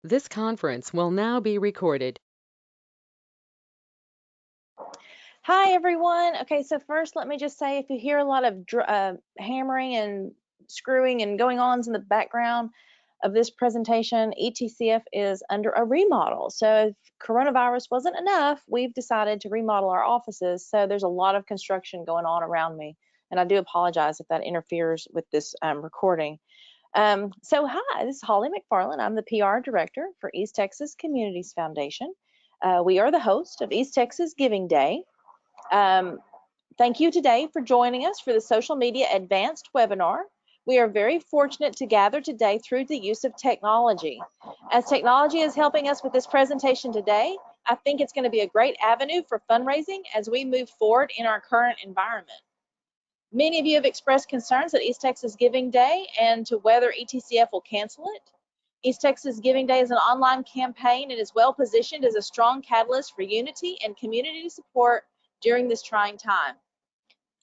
This conference will now be recorded. Hi, everyone. Okay, so first, let me just say if you hear a lot of hammering and screwing and going ons in the background of this presentation, ETCF is under a remodel. So if coronavirus wasn't enough, we've decided to remodel our offices. So there's a lot of construction going on around me. And I do apologize if that interferes with this recording. So hi, this is Holly McFarland. I'm the PR director for East Texas Communities Foundation. We are the host of East Texas Giving Day. Thank you today for joining us for the Social Media Advanced webinar. We are very fortunate to gather today through the use of technology. As technology is helping us with this presentation today, I think it's going to be a great avenue for fundraising as we move forward in our current environment. Many of you have expressed concerns at East Texas Giving Day and to whether ETCF will cancel it. East Texas Giving Day is an online campaign and is well positioned as a strong catalyst for unity and community support during this trying time.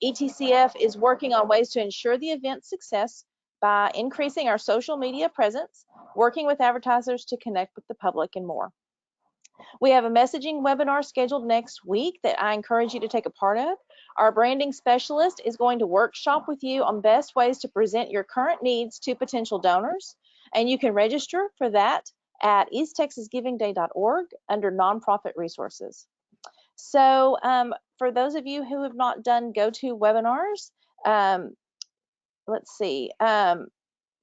ETCF is working on ways to ensure the event's success by increasing our social media presence, working with advertisers to connect with the public, and more. We have a messaging webinar scheduled next week that I encourage you to take a part of. Our branding specialist is going to workshop with you on best ways to present your current needs to potential donors, and you can register for that at easttexasgivingday.org under nonprofit resources. So for those of you who have not done GoToWebinars, let's see,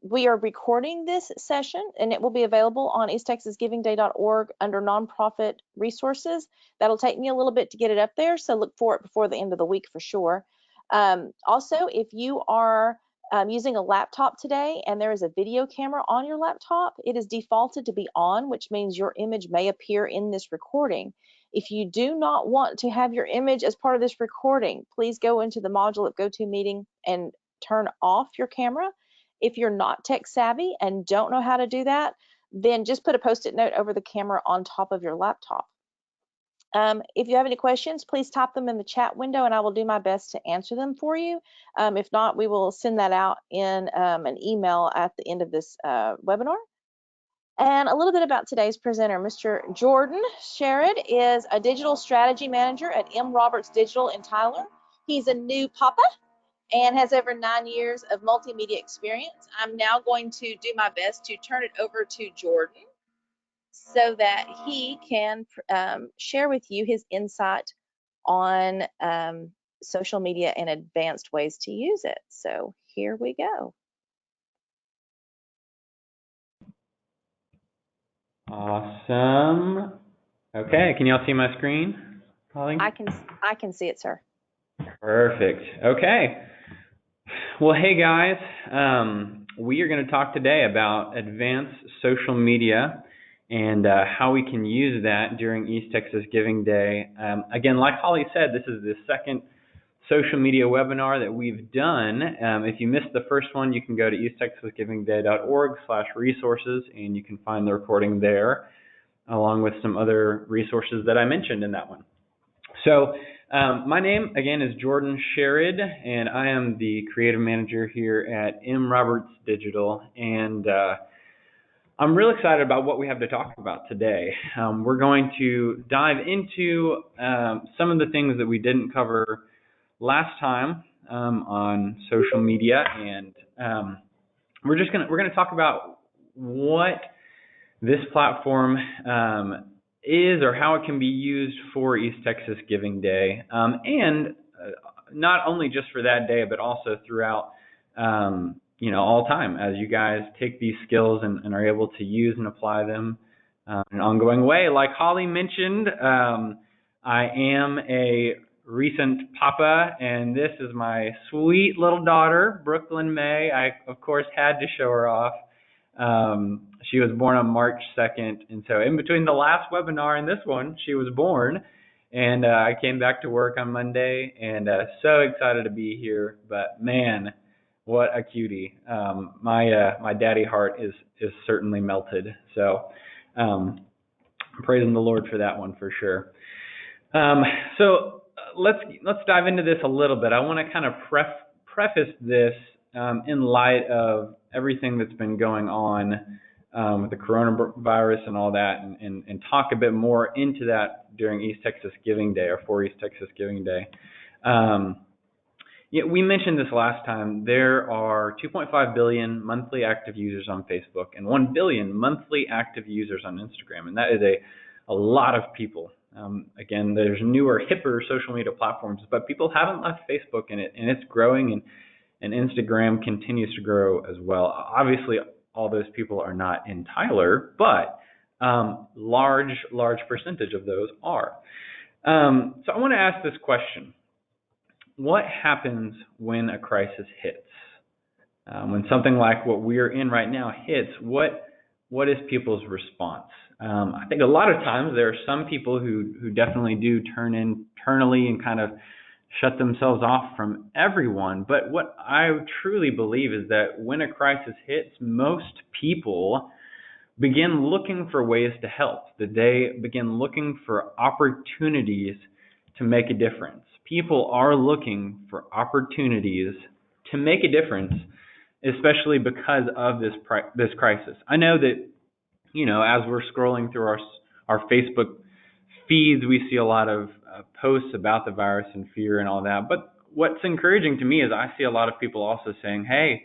we are recording this session and it will be available on easttexasgivingday.org under nonprofit resources. That'll take me a little bit to get it up there, so look for it before the end of the week for sure. Also, if you are using a laptop today and there is a video camera on your laptop, it is defaulted to be on, which means your image may appear in this recording. If you do not want to have your image as part of this recording, please go into the module of GoToMeeting and turn off your camera. If you're not tech savvy and don't know how to do that, then just put a post-it note over the camera on top of your laptop. If you have any questions, please type them in the chat window and I will do my best to answer them for you. If not, we will send that out in an email at the end of this webinar. And a little bit about today's presenter. Mr. Jordan Sherrod is a digital strategy manager at M. Roberts Digital in Tyler. He's a new papa and has over 9 years of multimedia experience. I'm now going to do my best to turn it over to Jordan so that he can share with you his insight on social media and advanced ways to use it. So here we go. Awesome. Okay, can y'all see my screen, Holly? I can see it, sir. Perfect. Okay. Well, hey guys, we are going to talk today about advanced social media and how we can use that during East Texas Giving Day. Again, like Holly said, this is the second social media webinar that we've done. If you missed the first one, you can go to easttexasgivingday.org/resources and you can find the recording there, along with some other resources that I mentioned in that one. So my name, again, is Jordan Sherrod, and I am the creative manager here at M. Roberts Digital. And I'm real excited about what we have to talk about today. We're going to dive into some of the things that we didn't cover last time on social media, and we're going to talk about what this platform is or how it can be used for East Texas Giving Day, and not only just for that day, but also throughout all time, as you guys take these skills and are able to use and apply them in an ongoing way. Like Holly mentioned, I am a recent papa, and this is my sweet little daughter, Brooklyn May. I, of course, had to show her off. She was born on March 2nd, and so in between the last webinar and this one, she was born, and I came back to work on Monday, and so excited to be here. But man, what a cutie! My daddy heart is certainly melted. So I'm praising the Lord for that one for sure. So let's dive into this a little bit. I want to kind of preface this in light of everything that's been going on with the coronavirus and all that, and talk a bit more into that during East Texas Giving Day, or for East Texas Giving Day. Yeah, we mentioned this last time. There are 2.5 billion monthly active users on Facebook and 1 billion monthly active users on Instagram, and that is a lot of people. Again, there's newer, hipper social media platforms, but people haven't left Facebook, and it's growing, and Instagram continues to grow as well. Obviously, all those people are not in Tyler, but large percentage of those are. So I want to ask this question. What happens when a crisis hits? When something like what we're in right now hits, what is people's response? I think a lot of times there are some people who definitely do turn internally and kind of shut themselves off from everyone. But what I truly believe is that when a crisis hits, most people begin looking for ways to help. That they begin looking for opportunities to make a difference. People are looking for opportunities to make a difference, especially because of this crisis. I know that, as we're scrolling through our Facebook feeds, we see a lot of posts about the virus and fear and all that. But what's encouraging to me is I see a lot of people also saying, hey,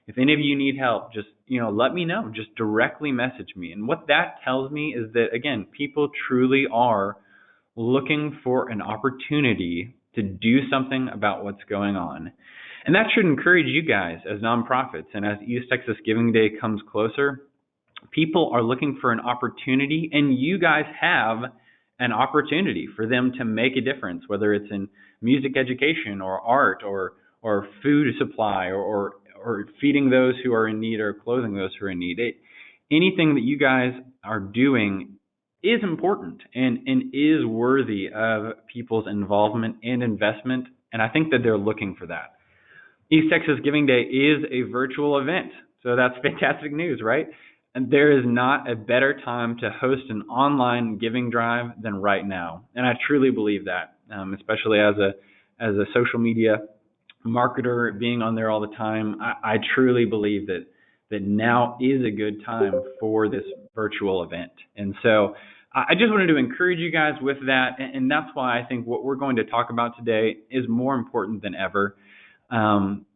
if any of you need help, just, let me know. Just directly message me. And what that tells me is that, again, people truly are looking for an opportunity to do something about what's going on. And that should encourage you guys as nonprofits. And as East Texas Giving Day comes closer, people are looking for an opportunity, and you guys have an opportunity for them to make a difference, whether it's in music education or art or food supply or feeding those who are in need or clothing those who are in need. Anything that you guys are doing is important and is worthy of people's involvement and investment, and I think that they're looking for that. East Texas Giving Day is a virtual event, so that's fantastic news, right? And there is not a better time to host an online giving drive than right now, and I truly believe that, especially as a social media marketer, being on there all the time. I truly believe that now is a good time for this virtual event. And so I just wanted to encourage you guys with that. And that's why I think what we're going to talk about today is more important than ever,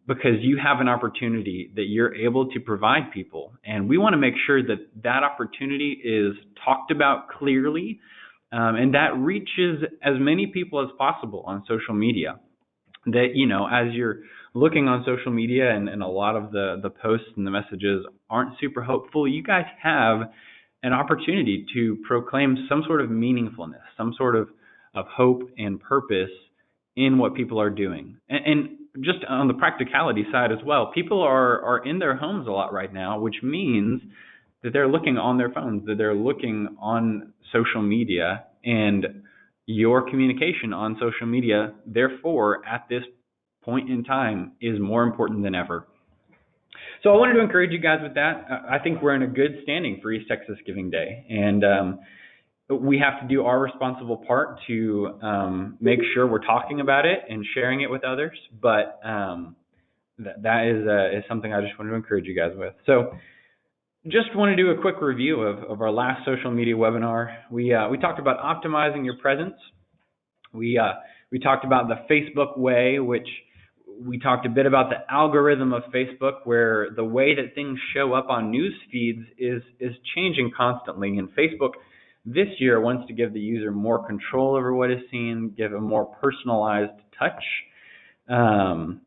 because you have an opportunity that you're able to provide people. And we want to make sure that opportunity is talked about clearly, and that reaches as many people as possible on social media. That, as you're looking on social media and a lot of the posts and the messages aren't super hopeful, you guys have an opportunity to proclaim some sort of meaningfulness, some sort of hope and purpose in what people are doing. And just on the practicality side as well, people are in their homes a lot right now, which means that they're looking on their phones, that they're looking on social media, and your communication on social media, therefore, at this point in time, is more important than ever. So I wanted to encourage you guys with that. I think we're in a good standing for East Texas Giving Day, and we have to do our responsible part to make sure we're talking about it and sharing it with others. But that is something I just wanted to encourage you guys with. So just want to do a quick review of our last social media webinar. We talked about optimizing your presence. We talked about the Facebook way, which we talked a bit about the algorithm of Facebook, where the way that things show up on news feeds is changing constantly. And Facebook this year wants to give the user more control over what is seen, give a more personalized touch on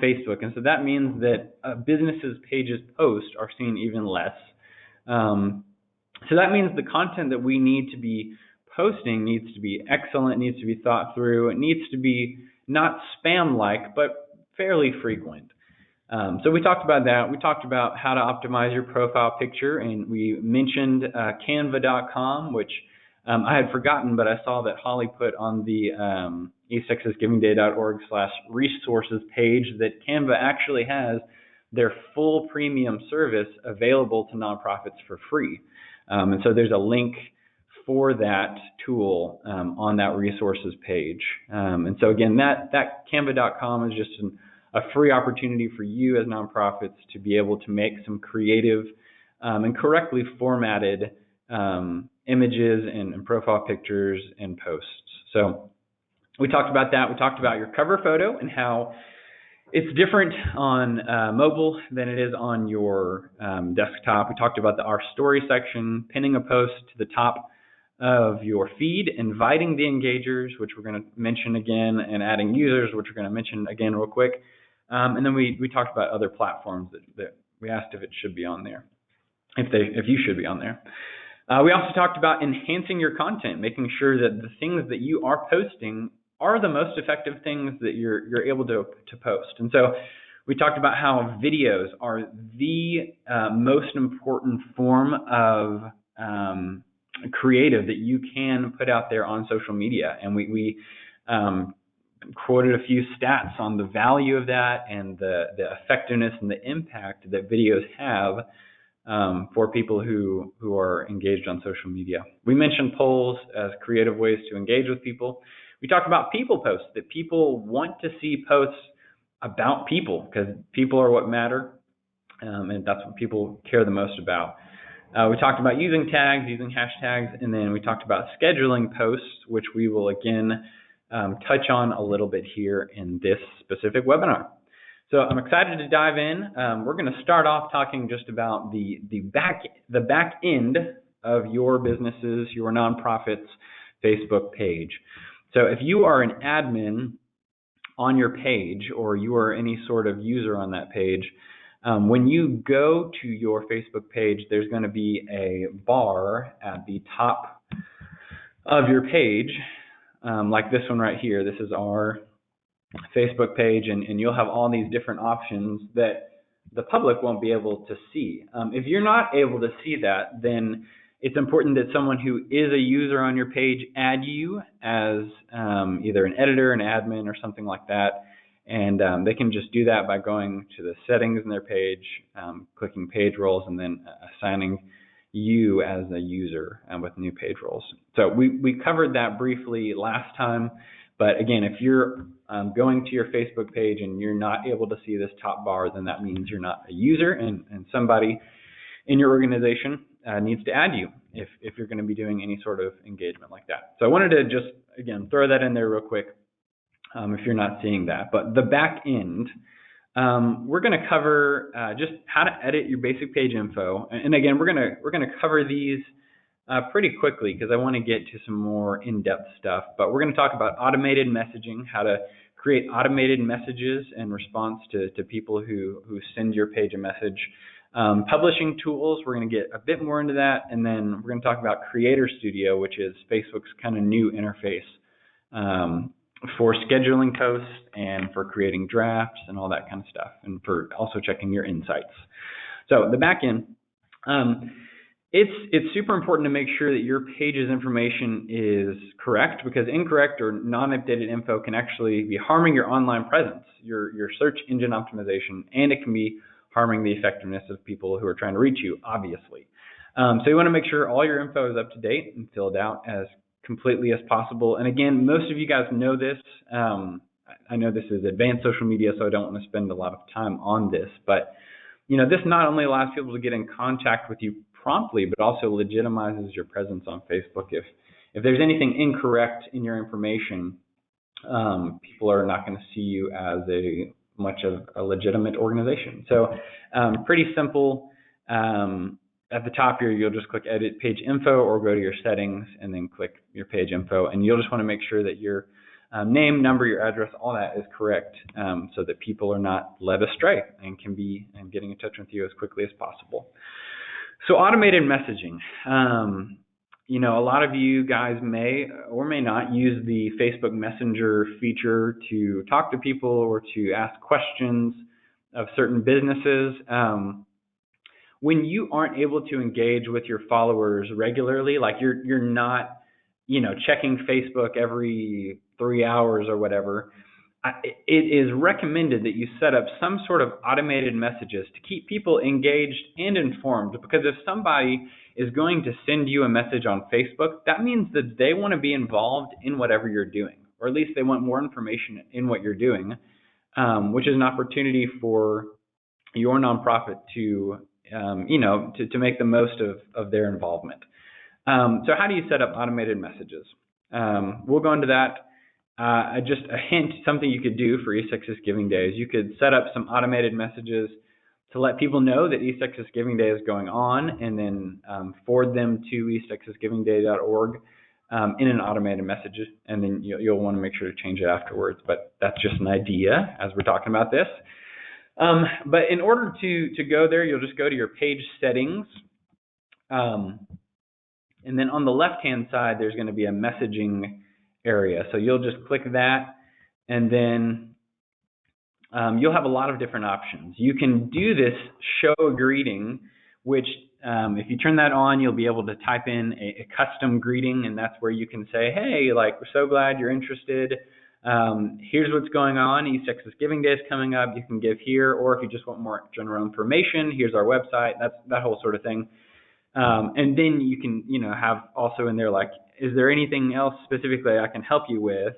Facebook. And so that means that businesses' pages post are seen even less. So that means the content that we need to be posting needs to be excellent, needs to be thought through, it needs to be not spam-like, but fairly frequent. So we talked about that. We talked about how to optimize your profile picture, and we mentioned canva.com, which I had forgotten, but I saw that Holly put on the easttexasgivingday.org/resources page that Canva actually has their full premium service available to nonprofits for free. And so there's a link for that tool on that resources page. And so again, that canva.com is just a free opportunity for you as nonprofits to be able to make some creative and correctly formatted images and profile pictures and posts. So we talked about that. We talked about your cover photo and how it's different on mobile than it is on your desktop. We talked about Our Story section, pinning a post to the top of your feed, inviting the engagers, which we're going to mention again, and adding users, which we're going to mention again real quick. And then we talked about other platforms that we asked if it should be on there, if you should be on there. We also talked about enhancing your content, making sure that the things that you are posting are the most effective things that you're able to post. And so we talked about how videos are the most important form of creative that you can put out there on social media. And we quoted a few stats on the value of that and the effectiveness and the impact that videos have for people who are engaged on social media. We mentioned polls as creative ways to engage with people. We talked about people posts, that people want to see posts about people because people are what matter, and that's what people care the most about. We talked about using tags, using hashtags, and then we talked about scheduling posts, which we will again touch on a little bit here in this specific webinar. So I'm excited to dive in. We're going to start off talking just about the back end of your businesses, your nonprofit's Facebook page. So if you are an admin on your page, or you are any sort of user on that page, when you go to your Facebook page, there's going to be a bar at the top of your page, like this one right here. This is our Facebook page, and you'll have all these different options that the public won't be able to see. If you're not able to see that, then it's important that someone who is a user on your page add you as either an editor, an admin, or something like that. And they can just do that by going to the settings in their page, clicking page roles, and then assigning you as a user with new page roles. So we covered that briefly last time. But again, if you're going to your Facebook page and you're not able to see this top bar, then that means you're not a user, and somebody in your organization needs to add you if you're going to be doing any sort of engagement like that. So I wanted to just, again, throw that in there real quick if you're not seeing that. But the back end, we're going to cover just how to edit your basic page info. And again, we're going to cover these pretty quickly because I want to get to some more in-depth stuff. But we're going to talk about automated messaging, how to create automated messages in response to people who send your page a message. Publishing tools, we're going to get a bit more into that, and then we're going to talk about Creator Studio, which is Facebook's kind of new interface for scheduling posts and for creating drafts and all that kind of stuff, and for also checking your insights. So the back end, it's super important to make sure that your page's information is correct, because incorrect or non-updated info can actually be harming your online presence, your search engine optimization, and it can be harming the effectiveness of people who are trying to reach you, obviously. So you want to make sure all your info is up to date and filled out as completely as possible. And again, most of you guys know this. I know this is advanced social media, so I don't want to spend a lot of time on this. But this not only allows people to get in contact with you promptly, but also legitimizes your presence on Facebook. If there's anything incorrect in your information, people are not going to see you as much of a legitimate organization. So pretty simple. At the top here, you'll just click Edit Page Info or go to your settings and then click your page info. And you'll just want to make sure that your name, number, your address, all that is correct, so that people are not led astray and can be getting in touch with you as quickly as possible. So automated messaging. A lot of you guys may or may not use the Facebook Messenger feature to talk to people or to ask questions of certain businesses. When you aren't able to engage with your followers regularly, like you're not, checking Facebook every 3 hours or whatever, it is recommended that you set up some sort of automated messages to keep people engaged and informed, because if somebody is going to send you a message on Facebook, that means that they want to be involved in whatever you're doing, or at least they want more information in what you're doing, which is an opportunity for your nonprofit to to make the most of their involvement. So how do you set up automated messages? We'll go into that. Just a hint, something you could do for East Texas Giving Day is you could set up some automated messages to let people know that East Texas Giving Day is going on, and then forward them to easttexasgivingday.org in an automated message, and then you'll want to make sure to change it afterwards. But that's just an idea as we're talking about this. But in order to go there, you'll just go to your page settings. And then on the left-hand side, there's going to be a messaging area. So you'll just click that, and then you'll have a lot of different options. You can do this show a greeting, which if you turn that on, you'll be able to type in a custom greeting, and that's where you can say, hey, like, we're so glad you're interested. Here's what's going on. East Texas Giving Day is coming up. You can give here, or if you just want more general information, here's our website. That's that whole sort of thing. And then you can, have also in there, like, is there anything else specifically I can help you with?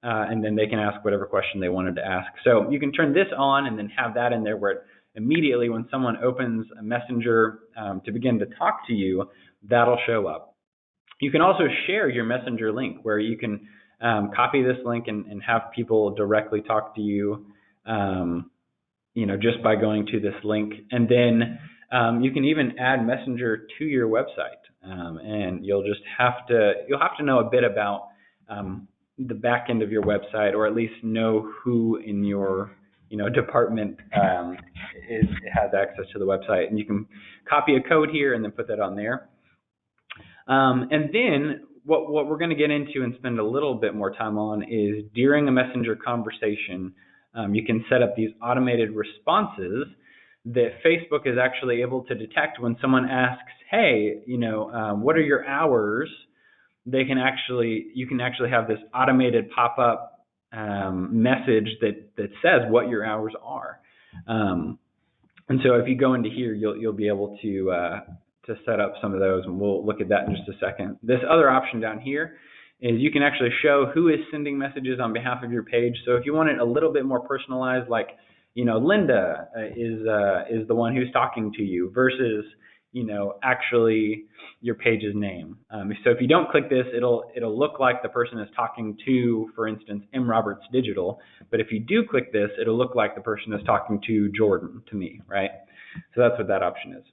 And then they can ask whatever question they wanted to ask. So you can turn this on and then have that in there where immediately when someone opens a messenger to begin to talk to you, that'll show up. You can also share your messenger link where you can copy this link and have people directly talk to you, just by going to this link. And then you can even add Messenger to your website, and you'll have to know a bit about the back end of your website, or at least know who in your department has access to the website. And you can copy a code here and then put that on there. And then what we're going to get into and spend a little bit more time on is during a Messenger conversation, you can set up these automated responses that Facebook is actually able to detect when someone asks, hey, what are your hours? You can actually have this automated pop-up message that says what your hours are. And so if you go into here, you'll be able to set up some of those, and we'll look at that in just a second. This other option down here is you can actually show who is sending messages on behalf of your page. So if you want it a little bit more personalized, like, Linda is the one who's talking to you versus, actually your page's name. So if you don't click this, it'll look like the person is talking to, for instance, M. Roberts Digital. But if you do click this, it'll look like the person is talking to Jordan, to me, right? So that's what that option is.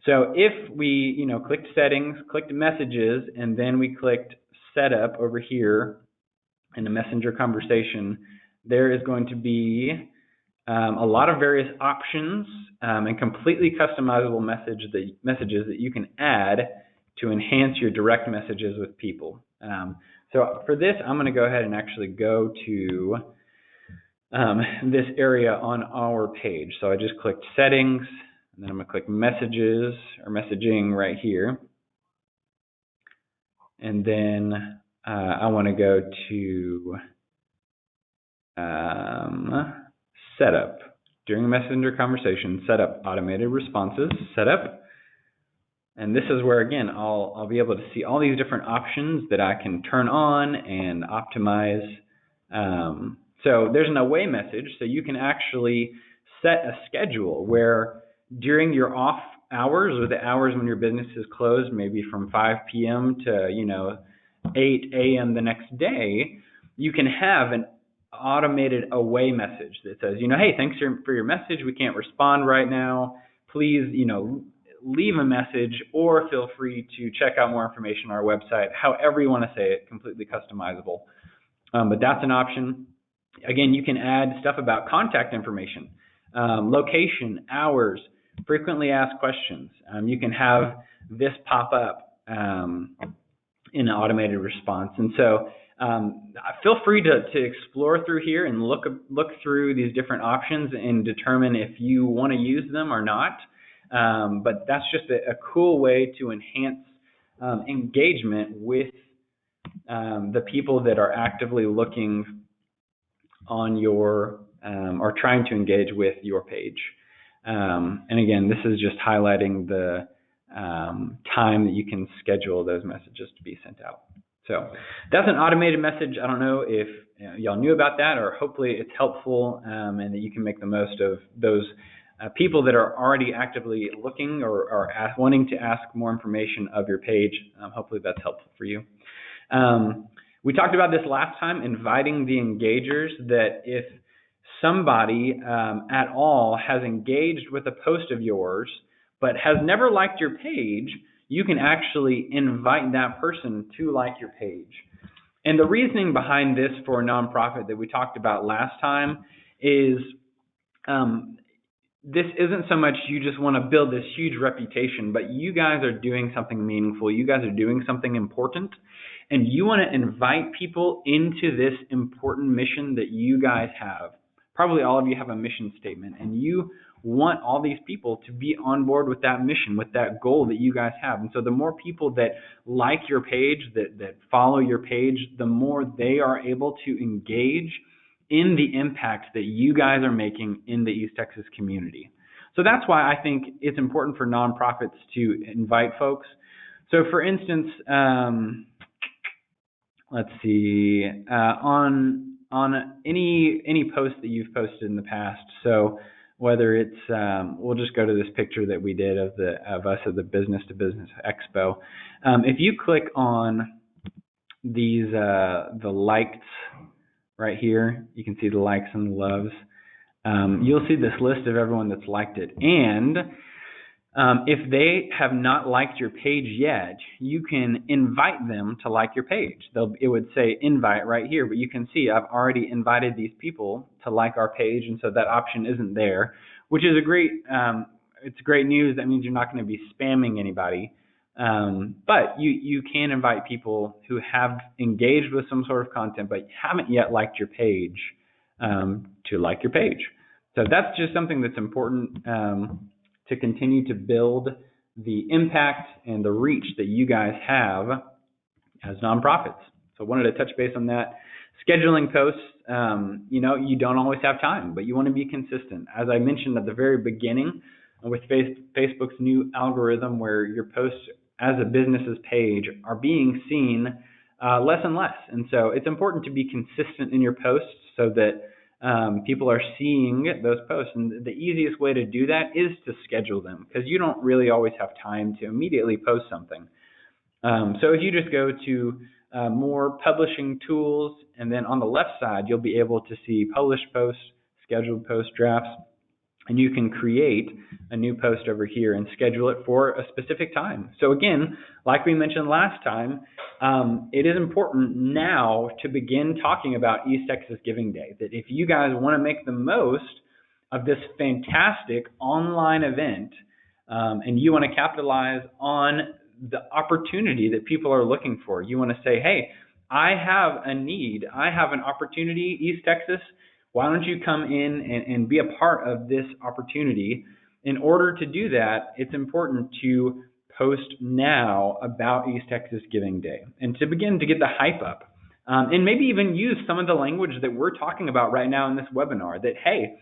So if we, clicked settings, clicked messages, and then we clicked setup over here in the Messenger conversation, there is going to be a lot of various options and completely customizable messages that you can add to enhance your direct messages with people. So for this, I'm going to go ahead and actually go to this area on our page. So I just clicked settings, and then I'm going to click messages or messaging right here. And then I want to go to setup. During a Messenger conversation, set up automated responses, setup. And this is where, again, I'll be able to see all these different options that I can turn on and optimize. So there's an away message, so you can actually set a schedule where during your off hours, or the hours when your business is closed, maybe from 5 p.m. to 8 a.m. the next day, you can have an automated away message that says, hey, thanks for your message. We can't respond right now. Please, leave a message, or feel free to check out more information on our website. However you want to say it, completely customizable. But that's an option. Again, you can add stuff about contact information, location, hours, frequently asked questions. You can have this pop up in an automated response. And so feel free to explore through here and look through these different options and determine if you want to use them or not. But that's just a cool way to enhance engagement with the people that are actively looking on your or trying to engage with your page. And again, this is just highlighting the time that you can schedule those messages to be sent out. So that's an automated message. I don't know if y'all knew about that, or hopefully it's helpful and that you can make the most of those people that are already actively looking or wanting to ask more information of your page. Hopefully that's helpful for you. We talked about this last time, inviting the engagers, that if somebody at all has engaged with a post of yours but has never liked your page, you can actually invite that person to like your page. And the reasoning behind this for a nonprofit that we talked about last time is this isn't so much you just want to build this huge reputation, but you guys are doing something meaningful. You guys are doing something important, and you want to invite people into this important mission that you guys have. Probably all of you have a mission statement, and you want all these people to be on board with that mission, with that goal that you guys have. And so the more people that like your page, that follow your page, the more they are able to engage in the impact that you guys are making in the East Texas community. So that's why I think it's important for nonprofits to invite folks. So for instance, let's see, on any post that you've posted in the past, so whether it's, we'll just go to this picture that we did of us at the Business to Business Expo. If you click on these, the liked right here, you can see the likes and the loves. You'll see this list of everyone that's liked it. And if they have not liked your page yet, you can invite them to like your page. It would say invite right here, but you can see I've already invited these people to like our page, and so that option isn't there, which is it's great news. That means you're not going to be spamming anybody. But you can invite people who have engaged with some sort of content but haven't yet liked your page to like your page. So that's just something that's important to continue to build the impact and the reach that you guys have as nonprofits. So I wanted to touch base on that. Scheduling posts, you don't always have time, but you want to be consistent. As I mentioned at the very beginning, with Facebook's new algorithm where your posts as a business's page are being seen less and less. And so it's important to be consistent in your posts so that people are seeing those posts. And the easiest way to do that is to schedule them, because you don't really always have time to immediately post something. So if you just go to more publishing tools, and then on the left side, you'll be able to see published posts, scheduled post drafts, and you can create a new post over here and schedule it for a specific time. So again, like we mentioned last time, it is important now to begin talking about East Texas Giving Day, that if you guys want to make the most of this fantastic online event, and you want to capitalize on the opportunity that people are looking for, you want to say, hey, I have a need, I have an opportunity, East Texas, why don't you come in and be a part of this opportunity? In order to do that, it's important to post now about East Texas Giving Day and to begin to get the hype up. And maybe even use some of the language that we're talking about right now in this webinar, that, hey,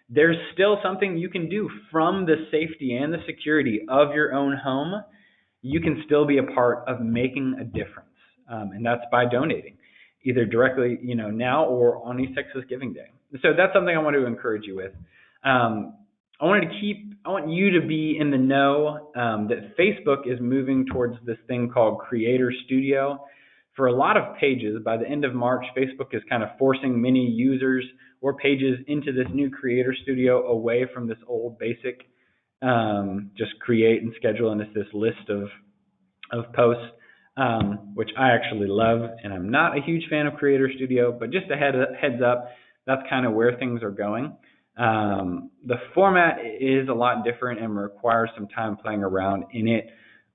there's still something you can do from the safety and the security of your own home. You can still be a part of making a difference, and that's by donating, either directly, now or on East Texas Giving Day. So that's something I want to encourage you with. I want you to be in the know that Facebook is moving towards this thing called Creator Studio. For a lot of pages, by the end of March, Facebook is kind of forcing many users or pages into this new Creator Studio away from this old basic just create and schedule, and it's this list of posts. Which I actually love, and I'm not a huge fan of Creator Studio, but just a heads up, that's kind of where things are going. The format is a lot different and requires some time playing around in it.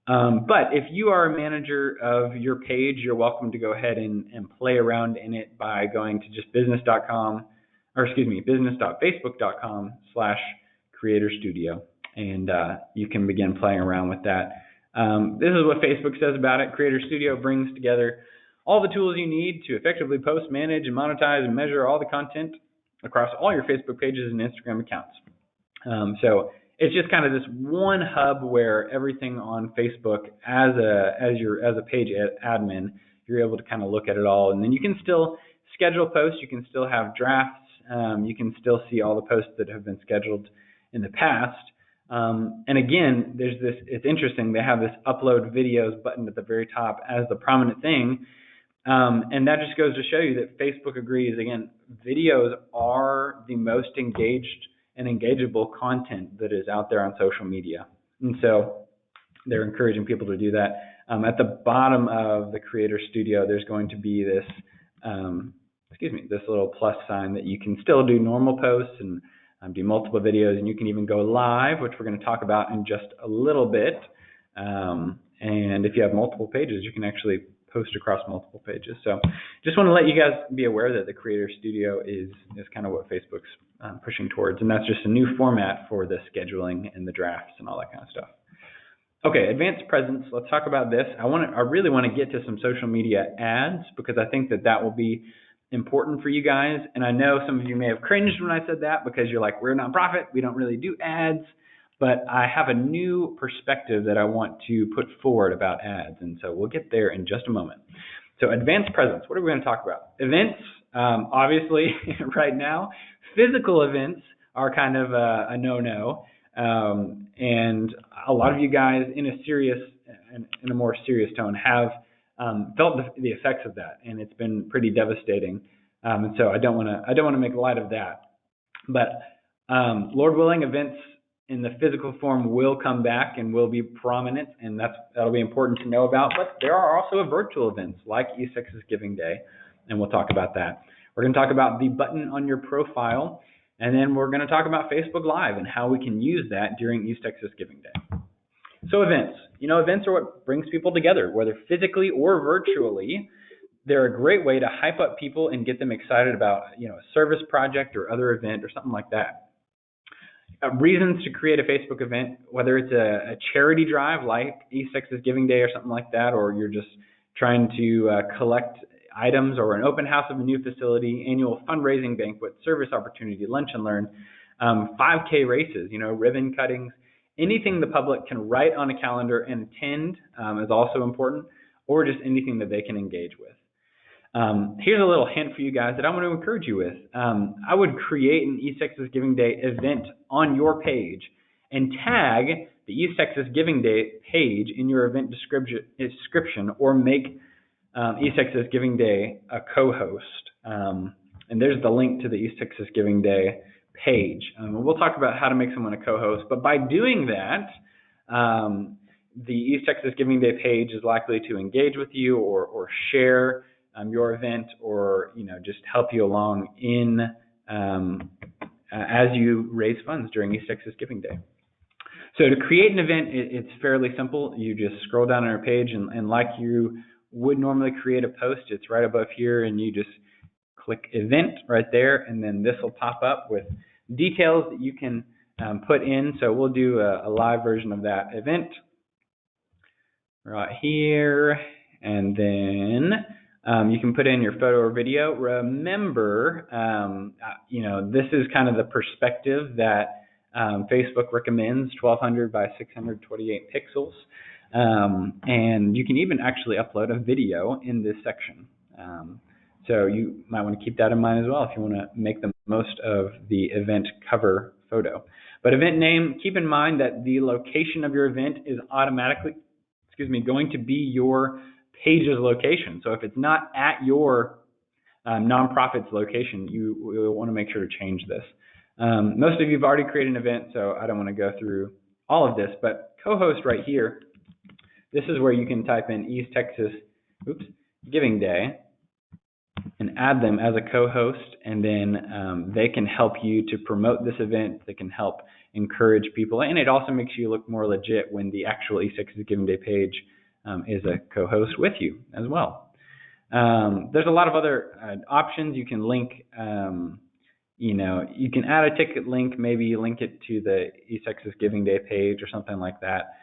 But if you are a manager of your page, you're welcome to go ahead and play around in it by going to just business.facebook.com/Creator Studio, and you can begin playing around with that. This is what Facebook says about it. Creator Studio brings together all the tools you need to effectively post, manage, and monetize and measure all the content across all your Facebook pages and Instagram accounts. So it's just kind of this one hub where everything on Facebook, as a page admin, you're able to kind of look at it all, and then you can still schedule posts. You can still have drafts you can still see all the posts that have been scheduled in the past. And again, it's interesting, they have this upload videos button at the very top as the prominent thing. And that just goes to show you that Facebook agrees, again, videos are the most engaged and engageable content that is out there on social media. And so they're encouraging people to do that. At the bottom of the Creator Studio, there's going to be this, this little plus sign that you can still do normal posts and do multiple videos, and you can even go live, which we're going to talk about in just a little bit. And if you have multiple pages, you can actually post across multiple pages. So just want to let you guys be aware that the Creator Studio is kind of what Facebook's pushing towards, and that's just a new format for the scheduling and the drafts and all that kind of stuff. Okay, advanced presence. Let's talk about this. I really want to get to some social media ads because I think that will be important for you guys. And I know some of you may have cringed when I said that because you're like, we're a nonprofit, we don't really do ads. But I have a new perspective that I want to put forward about ads, and so we'll get there in just a moment. So advanced presence, what are we going to talk about? Events, obviously, right now, physical events are kind of a no-no. And a lot of you guys in a more serious tone have felt the effects of that, and it's been pretty devastating. And so I don't want to make light of that. But Lord willing, events in the physical form will come back and will be prominent, and that'll be important to know about. But there are also virtual events like East Texas Giving Day, and we'll talk about that. We're going to talk about the button on your profile. And then we're going to talk about Facebook Live and how we can use that during East Texas Giving Day. So events. Events are what brings people together, whether physically or virtually. They're a great way to hype up people and get them excited about, a service project or other event or something like that. Reasons to create a Facebook event, whether it's a charity drive like East Texas Giving Day or something like that, or you're just trying to collect items, or an open house of a new facility, annual fundraising banquet, service opportunity, lunch and learn, 5K races, ribbon cuttings, anything the public can write on a calendar and attend is also important, or just anything that they can engage with. Here's a little hint for you guys that I want to encourage you with. I would create an East Texas Giving Day event on your page and tag the East Texas Giving Day page in your event description, or make East Texas Giving Day a co-host. And there's the link to the East Texas Giving Day page. We'll talk about how to make someone a co-host, but by doing that, the East Texas Giving Day page is likely to engage with you or share your event, or just help you along in as you raise funds during East Texas Giving Day. So to create an event, it's fairly simple. You just scroll down on our page, and like you would normally create a post, it's right above here, and you just click event right there, and then this will pop up with details that you can put in. So we'll do a live version of that event right here, and then you can put in your photo or video. Remember, this is kind of the perspective that Facebook recommends, 1200 by 628 pixels. And you can even actually upload a video in this section. So you might want to keep that in mind as well if you want to make the most of the event cover photo. But event name, keep in mind that the location of your event is automatically, going to be your page's location. So if it's not at your nonprofit's location, you will want to make sure to change this. Most of you have already created an event, so I don't want to go through all of this, but co-host right here, this is where you can type in East Texas Giving Day and add them as a co-host, and then they can help you to promote this event. They can help encourage people, and it also makes you look more legit when the actual East Texas Giving Day page is a co-host with you as well. There's a lot of other options. You can link, you can add a ticket link, maybe link it to the East Texas Giving Day page or something like that.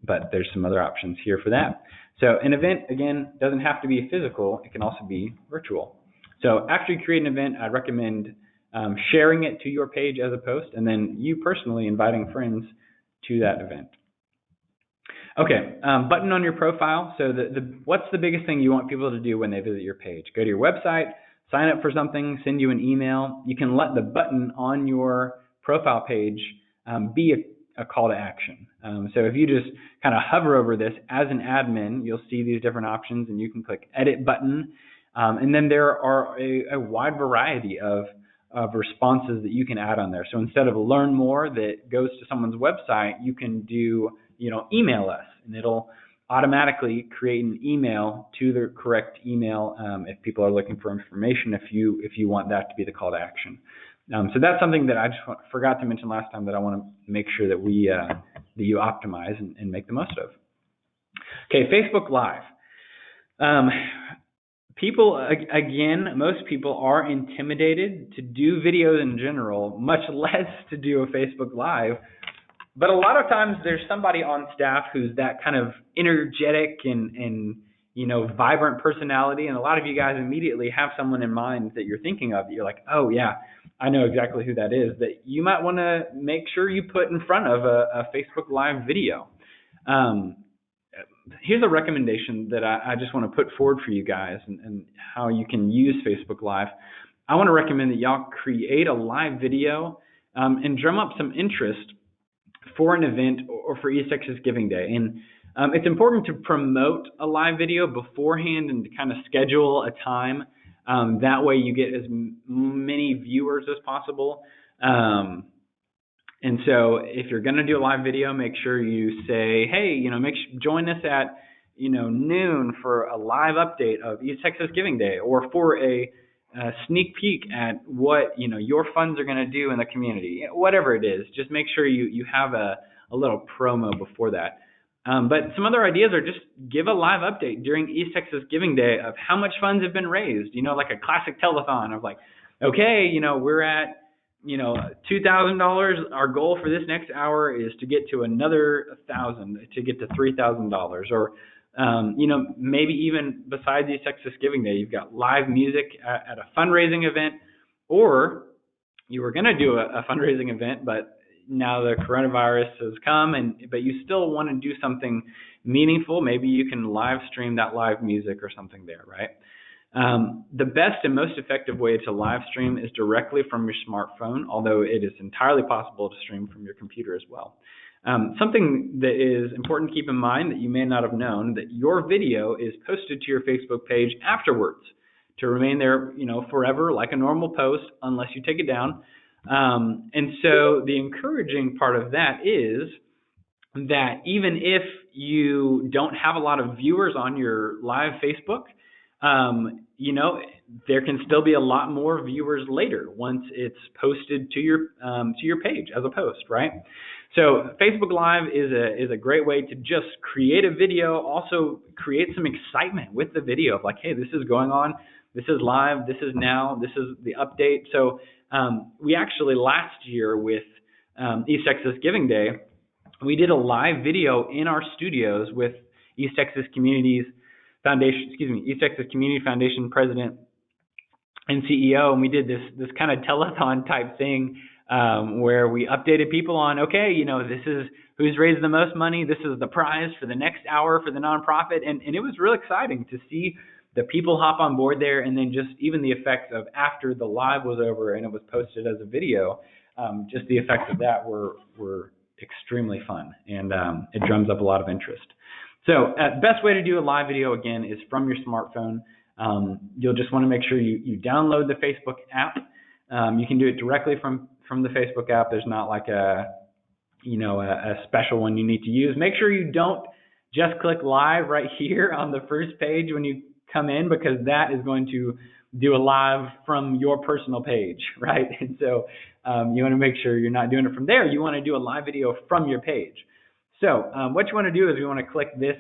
But there's some other options here for that. So an event, again, doesn't have to be physical. It can also be virtual. So after you create an event, I'd recommend sharing it to your page as a post, and then you personally inviting friends to that event. Okay, button on your profile. So what's the biggest thing you want people to do when they visit your page? Go to your website, sign up for something, send you an email, you can let the button on your profile page be a call to action. So if you just kind of hover over this as an admin, you'll see these different options, and you can click edit button. And then there are a wide variety of responses that you can add on there. So instead of learn more that goes to someone's website, you can do, email us, and it'll automatically create an email to the correct email if people are looking for information, if you want that to be the call to action. So that's something that I just forgot to mention last time that I want to make sure that that you optimize and make the most of. Okay, Facebook Live. Most people are intimidated to do videos in general, much less to do a Facebook Live. But a lot of times there's somebody on staff who's that kind of energetic and vibrant personality, and a lot of you guys immediately have someone in mind that you're thinking of. You're like, oh yeah, I know exactly who that is, that you might want to make sure you put in front of a Facebook Live video. Here's a recommendation that I just want to put forward for you guys and how you can use Facebook Live. I want to recommend that y'all create a live video and drum up some interest for an event or for East Texas Giving Day. And it's important to promote a live video beforehand and to kind of schedule a time. That way you get as many viewers as possible. And so if you're going to do a live video, make sure you say, hey, join us at, noon for a live update of East Texas Giving Day, or for a sneak peek at what, your funds are going to do in the community. Whatever it is, just make sure you have a little promo before that. But some other ideas are just give a live update during East Texas Giving Day of how much funds have been raised, like a classic telethon of like, okay, we're at, $2,000. Our goal for this next hour is to get to another $1,000, to get to $3,000. Or, maybe even besides East Texas Giving Day, you've got live music at a fundraising event, or you were going to do a fundraising event, but now the coronavirus has come, but you still want to do something meaningful. Maybe you can live stream that live music or something there, right? The best and most effective way to live stream is directly from your smartphone, although it is entirely possible to stream from your computer as well. Something that is important to keep in mind that you may not have known, that your video is posted to your Facebook page afterwards to remain there, forever like a normal post unless you take it down. And so the encouraging part of that is that even if you don't have a lot of viewers on your live Facebook, there can still be a lot more viewers later once it's posted to your page as a post, right? So Facebook Live is a great way to just create a video, also create some excitement with the video of like, hey, this is going on, this is live, this is now, this is the update. So we actually last year with East Texas Giving Day, we did a live video in our studios with East Texas Community Foundation President and CEO, and we did this kind of telethon type thing where we updated people on, okay, this is who's raised the most money, this is the prize for the next hour for the nonprofit, and it was real exciting to see the people hop on board there, and then just even the effects of after the live was over and it was posted as a video, just the effects of that were extremely fun, and it drums up a lot of interest. So best way to do a live video, again, is from your smartphone. You'll just want to make sure you download the Facebook app. You can do it directly from the Facebook app. There's not like a special one you need to use. Make sure you don't just click live right here on the first page when you come in, because that is going to do a live from your personal page, right? And so you want to make sure you're not doing it from there. You want to do a live video from your page. So what you want to do is you want to click this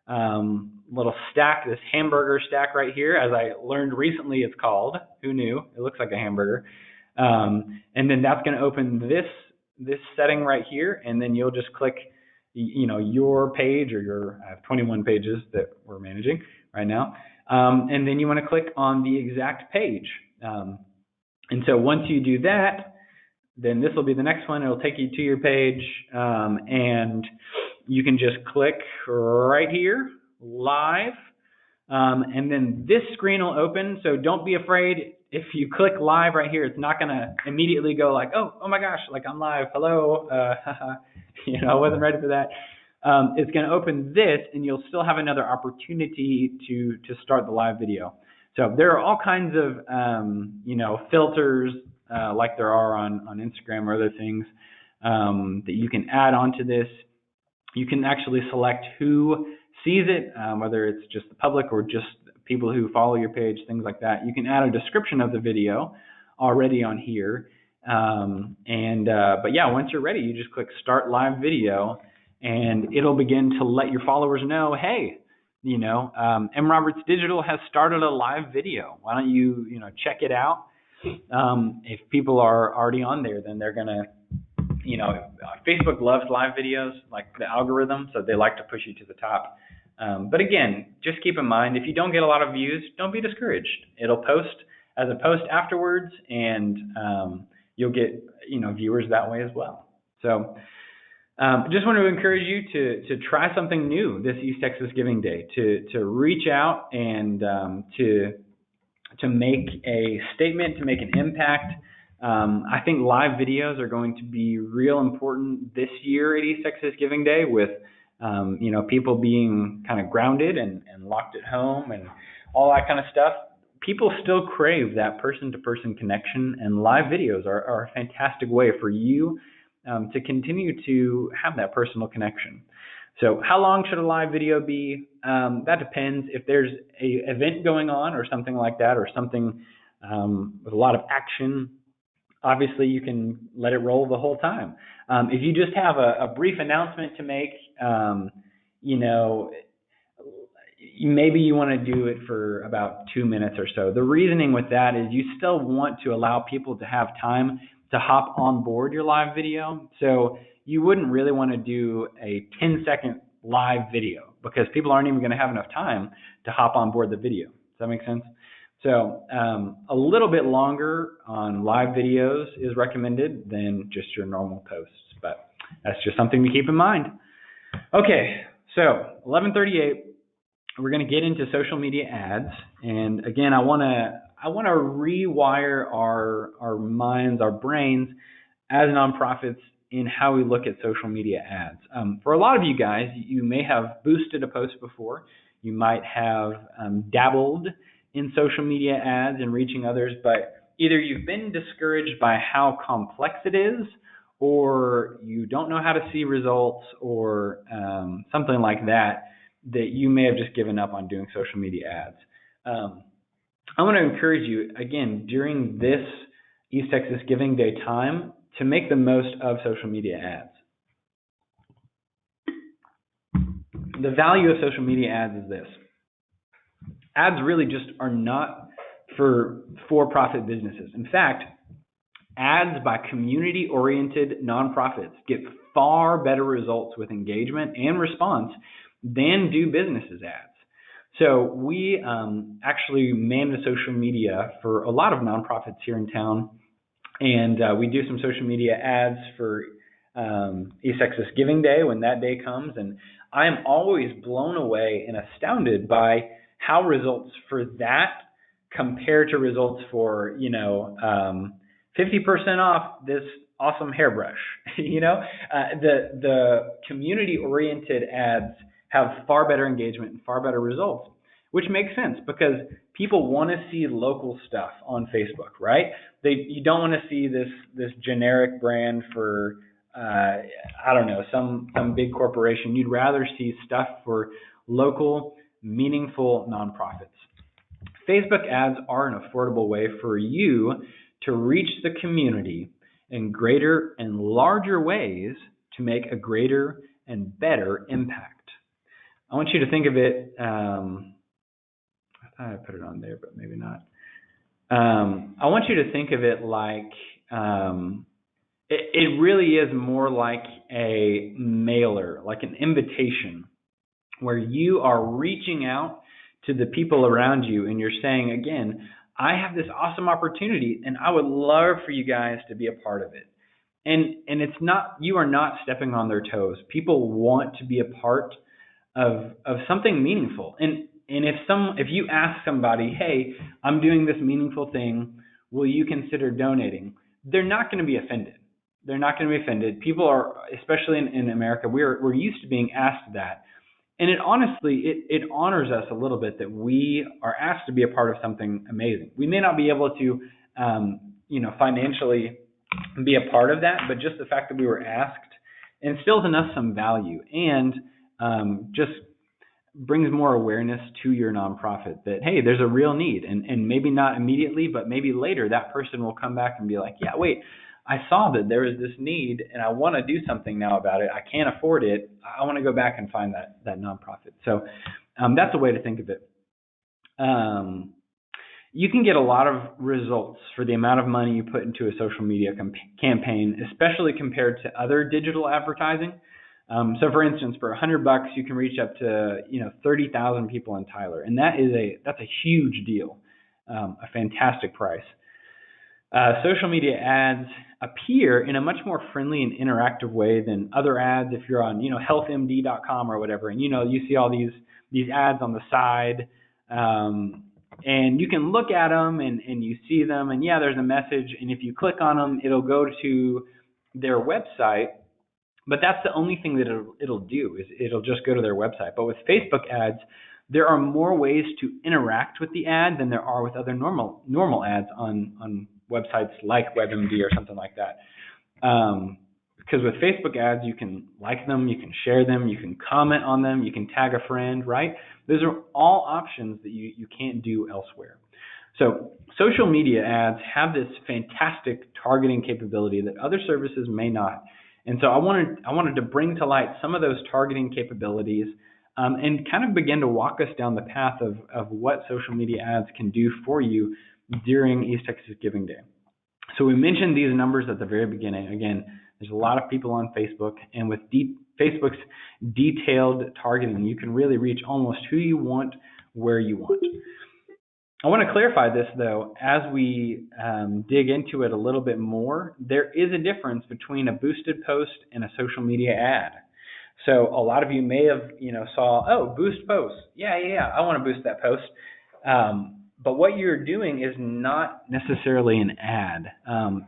little stack, this hamburger stack right here, as I learned recently it's called. Who knew? It looks like a hamburger. And then that's going to open this setting right here, and then you'll just click your page, or I have 21 pages that we're managing right now. And then you want to click on the exact page. And so once you do that, then this will be the next one. It'll take you to your page, and you can just click right here, live, And then this screen will open. So don't be afraid. If you click live right here, it's not going to immediately go like, oh my gosh, like I'm live. Hello. I wasn't ready for that. It's going to open this, and you'll still have another opportunity to start the live video. So there are all kinds of filters like there are on Instagram or other things that you can add onto this. You can actually select who sees it, whether it's just the public or just people who follow your page, things like that. You can add a description of the video already on here. But yeah, once you're ready, you just click Start Live Video, and it'll begin to let your followers know, hey, M. Roberts Digital has started a live video. Why don't you, check it out? If people are already on there, then they're going to, Facebook loves live videos, like the algorithm, so they like to push you to the top. But again, just keep in mind, if you don't get a lot of views, don't be discouraged. It'll post as a post afterwards, and you'll get, viewers that way as well. So just want to encourage you to try something new this East Texas Giving Day, to reach out and to make a statement, to make an impact. I think live videos are going to be real important this year at East Texas Giving Day, with people being kind of grounded and locked at home and all that kind of stuff. People still crave that person-to-person connection, and live videos are a fantastic way for you to continue to have that personal connection. So how long should a live video be? That depends. If there's an event going on or something like that, or something with a lot of action, obviously you can let it roll the whole time. If you just have a brief announcement to make, maybe you want to do it for about 2 minutes or so. The reasoning with that is you still want to allow people to have time to hop on board your live video. So you wouldn't really want to do a 10-second live video, because people aren't even going to have enough time to hop on board the video. Does that make sense? So a little bit longer on live videos is recommended than just your normal posts, but that's just something to keep in mind. Okay, so 11:38, we're going to get into social media ads, and again, I want to rewire our minds, our brains as nonprofits in how we look at social media ads. For a lot of you guys, you may have boosted a post before. You might have dabbled in social media ads and reaching others, but either you've been discouraged by how complex it is, or you don't know how to see results, or something like that you may have just given up on doing social media ads. I want to encourage you, again, during this East Texas Giving Day time, to make the most of social media ads. The value of social media ads is this. Ads really just are not for for-profit businesses. In fact, ads by community-oriented nonprofits get far better results with engagement and response than do businesses ads. So we actually manage social media for a lot of nonprofits here in town, and we do some social media ads for East Texas Giving Day when that day comes, and I am always blown away and astounded by how results for that compare to results for 50% off this awesome hairbrush. The community-oriented ads have far better engagement and far better results, which makes sense because people want to see local stuff on Facebook, right? You don't want to see this generic brand for some big corporation. You'd rather see stuff for local, meaningful nonprofits. Facebook ads are an affordable way for you to reach the community in greater and larger ways to make a greater and better impact. I want you to think of it, I thought I put it on there, but maybe not. I want you to think of it like, it really is more like a mailer, like an invitation, where you are reaching out to the people around you and you're saying, again, I have this awesome opportunity and I would love for you guys to be a part of it. And it's not, you are not stepping on their toes. People want to be a part of something meaningful. And And if you ask somebody, hey, I'm doing this meaningful thing, will you consider donating? They're not going to be offended. They're not going to be offended. People are, especially in America, we're used to being asked that. And it honestly, it honors us a little bit that we are asked to be a part of something amazing. We may not be able to, financially be a part of that, but just the fact that we were asked instills in us some value and just brings more awareness to your nonprofit that, hey, there's a real need. And maybe not immediately, but maybe later that person will come back and be like, yeah, wait, I saw that there is this need and I want to do something now about it. I can't afford it. I want to go back and find that nonprofit. So that's a way to think of it. You can get a lot of results for the amount of money you put into a social media campaign, especially compared to other digital advertising. So for instance, for $100, you can reach up to 30,000 people in Tyler, and that's a huge deal, a fantastic price. Social media ads appear in a much more friendly and interactive way than other ads. If you're on healthmd.com or whatever, and you see all these ads on the side, and you can look at them and you see them, and yeah, there's a message, and if you click on them, it'll go to their website. But that's the only thing that it'll do, is it'll just go to their website. But with Facebook ads, there are more ways to interact with the ad than there are with other normal ads on websites like WebMD or something like that. Because with Facebook ads, you can like them, you can share them, you can comment on them, you can tag a friend, right? Those are all options that you can't do elsewhere. So social media ads have this fantastic targeting capability that other services may not. And so I wanted to bring to light some of those targeting capabilities and kind of begin to walk us down the path of what social media ads can do for you during East Texas Giving Day. So we mentioned these numbers at the very beginning. Again, there's a lot of people on Facebook, and with Facebook's detailed targeting, you can really reach almost who you want, where you want. I want to clarify this, though, as we dig into it a little bit more. There is a difference between a boosted post and a social media ad. So a lot of you may have, saw, oh, boost posts. Yeah, I want to boost that post. But what you're doing is not necessarily an ad.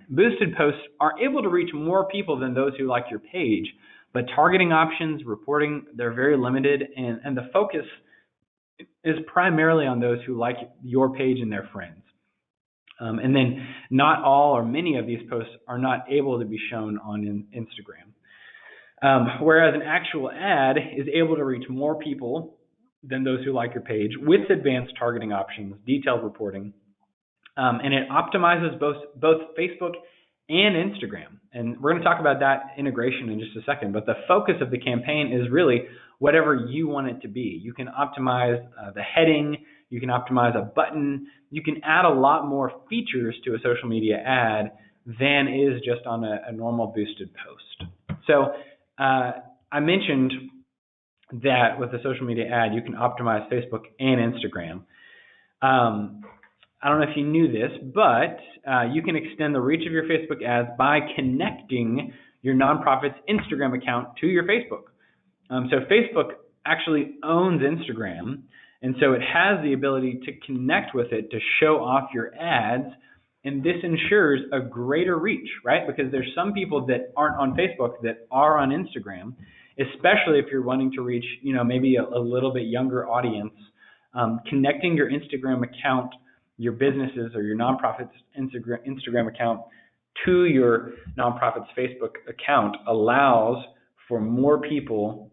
Boosted posts are able to reach more people than those who like your page, but targeting options, reporting, they're very limited, and the focus is primarily on those who like your page and their friends. And then not all or many of these posts are not able to be shown on Instagram. Whereas an actual ad is able to reach more people than those who like your page with advanced targeting options, detailed reporting, and it optimizes both Facebook and Instagram. And we're going to talk about that integration in just a second, but the focus of the campaign is really whatever you want it to be. You can optimize the heading, you can optimize a button, you can add a lot more features to a social media ad than is just on a normal boosted post. So I mentioned that with a social media ad, you can optimize Facebook and Instagram. I don't know if you knew this, but you can extend the reach of your Facebook ads by connecting your nonprofit's Instagram account to your Facebook. So Facebook actually owns Instagram, and so it has the ability to connect with it to show off your ads, and this ensures a greater reach, right? Because there's some people that aren't on Facebook that are on Instagram, especially if you're wanting to reach, maybe a little bit younger audience. Connecting your Instagram account, your businesses or your nonprofit's Instagram account to your nonprofit's Facebook account allows for more people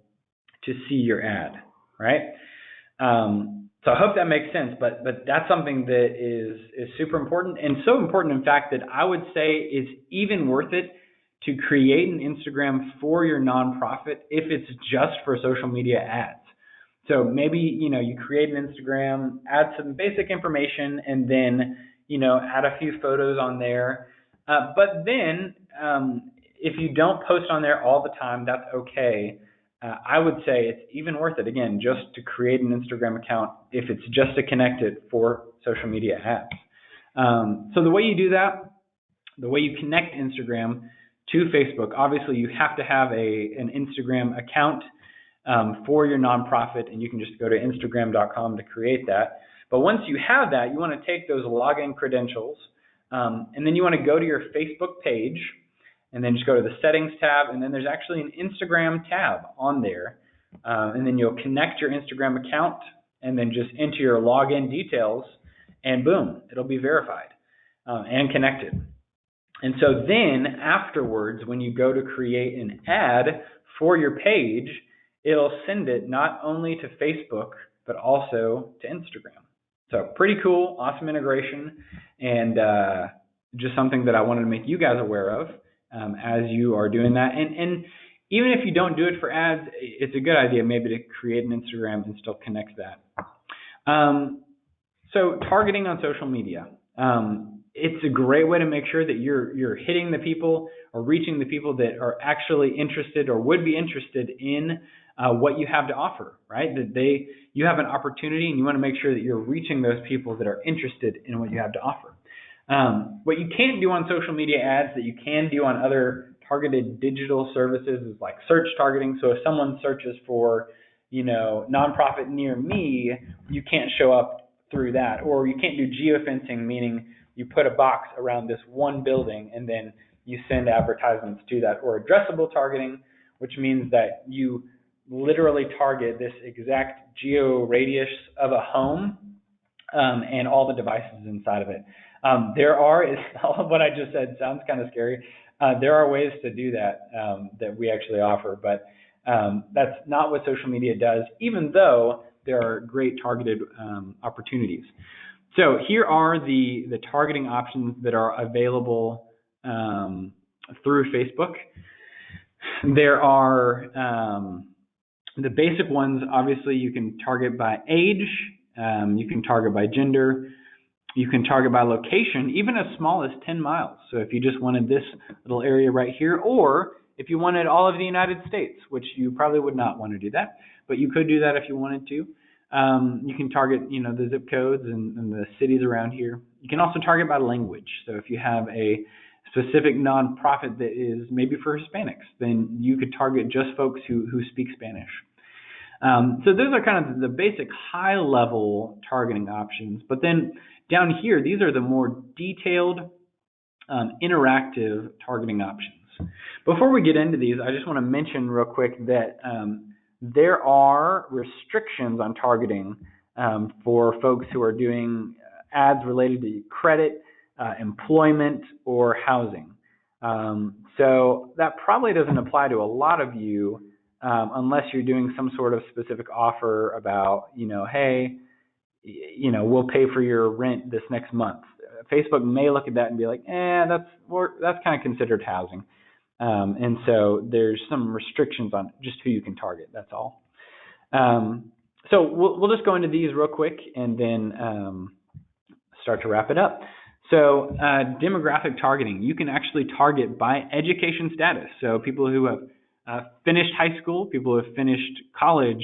to see your ad, right? So I hope that makes sense, but that's something that is super important, and so important, in fact, that I would say is even worth it to create an Instagram for your nonprofit if it's just for social media ads. So maybe, you create an Instagram, add some basic information, and then, add a few photos on there. But then if you don't post on there all the time, that's okay. I would say it's even worth it, again, just to create an Instagram account if it's just to connect it for social media ads. So the way you do that, the way you connect Instagram to Facebook, obviously you have to have an Instagram account. for your nonprofit, and you can just go to Instagram.com to create that. But once you have that, you want to take those login credentials, and then you want to go to your Facebook page, and then just go to the settings tab, and then there's actually an Instagram tab on there. And then you'll connect your Instagram account, and then just enter your login details, and boom, it'll be verified and connected. And so then afterwards, when you go to create an ad for your page, it'll send it not only to Facebook, but also to Instagram. So pretty cool, awesome integration, and just something that I wanted to make you guys aware of as you are doing that. And even if you don't do it for ads, it's a good idea maybe to create an Instagram and still connect that. So targeting on social media. It's a great way to make sure that you're hitting the people or reaching the people that are actually interested or would be interested in what you have to offer, right? That you have an opportunity, and you want to make sure that you're reaching those people that are interested in what you have to offer. What you can't do on social media ads that you can do on other targeted digital services is like search targeting. So if someone searches for, nonprofit near me, you can't show up through that. Or you can't do geofencing, meaning you put a box around this one building and then you send advertisements to that. Or addressable targeting, which means that you literally target this exact geo radius of a home and all the devices inside of it. All of what I just said sounds kind of scary. There are ways to do that that we actually offer, but that's not what social media does, even though there are great targeted opportunities. So here are the targeting options that are available through Facebook. There are the basic ones. Obviously, you can target by age, you can target by gender, you can target by location, even as small as 10 miles. So if you just wanted this little area right here, or if you wanted all of the United States, which you probably would not want to do that, but you could do that if you wanted to. You can target, the zip codes and the cities around here. You can also target by language. So if you have a specific nonprofit that is maybe for Hispanics, then you could target just folks who speak Spanish. So those are kind of the basic high-level targeting options. But then down here, these are the more detailed, interactive targeting options. Before we get into these, I just want to mention real quick that there are restrictions on targeting for folks who are doing ads related to credit, employment, or housing. So that probably doesn't apply to a lot of you unless you're doing some sort of specific offer about, hey, we'll pay for your rent this next month. Facebook may look at that and be like, that's kind of considered housing. And so there's some restrictions on just who you can target. That's all. So we'll just go into these real quick and then start to wrap it up. So demographic targeting, you can actually target by education status. So people who have finished high school, people who have finished college,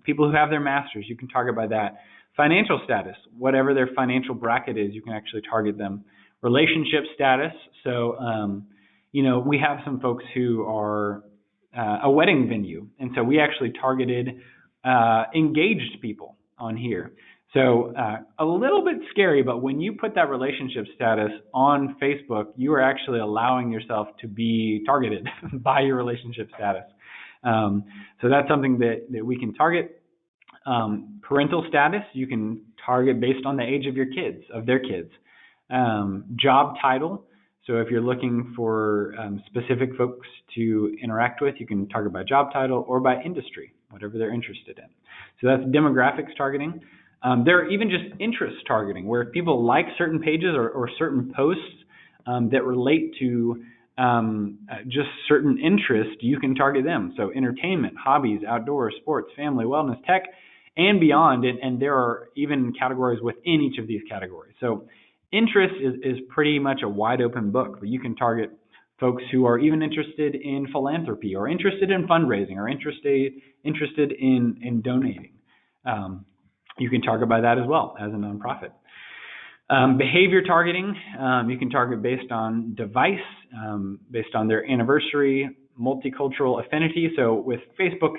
people who have their masters, you can target by that. Financial status, whatever their financial bracket is, you can actually target them. Relationship status, so we have some folks who are a wedding venue, and so we actually targeted engaged people on here. So a little bit scary, but when you put that relationship status on Facebook, you are actually allowing yourself to be targeted by your relationship status. So that's something that we can target. Parental status, you can target based on the age of their kids. Job title, so if you're looking for specific folks to interact with, you can target by job title or by industry, whatever they're interested in. So that's demographics targeting. There are even just interest targeting, where if people like certain pages or certain posts that relate to just certain interests, you can target them. So entertainment, hobbies, outdoors, sports, family, wellness, tech, and beyond. And there are even categories within each of these categories. So interest is pretty much a wide open book, but you can target folks who are even interested in philanthropy or interested in fundraising or interested in donating. You can target by that as well as a nonprofit. Behavior targeting, you can target based on device, based on their anniversary, multicultural affinity. So with Facebook,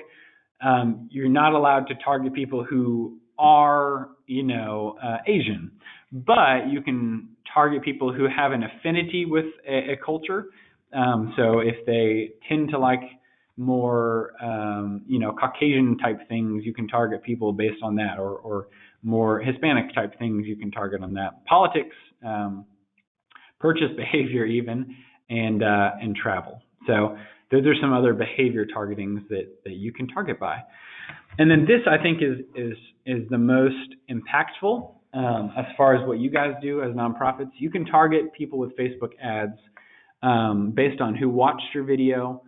you're not allowed to target people who are, Asian, but you can target people who have an affinity with a culture. So if they tend to like more, Caucasian type things, you can target people based on that, or more Hispanic type things, you can target on that. Politics, purchase behavior even, and travel. So those are some other behavior targetings that you can target by. And then this, I think, is the most impactful as far as what you guys do as nonprofits. You can target people with Facebook ads based on who watched your video,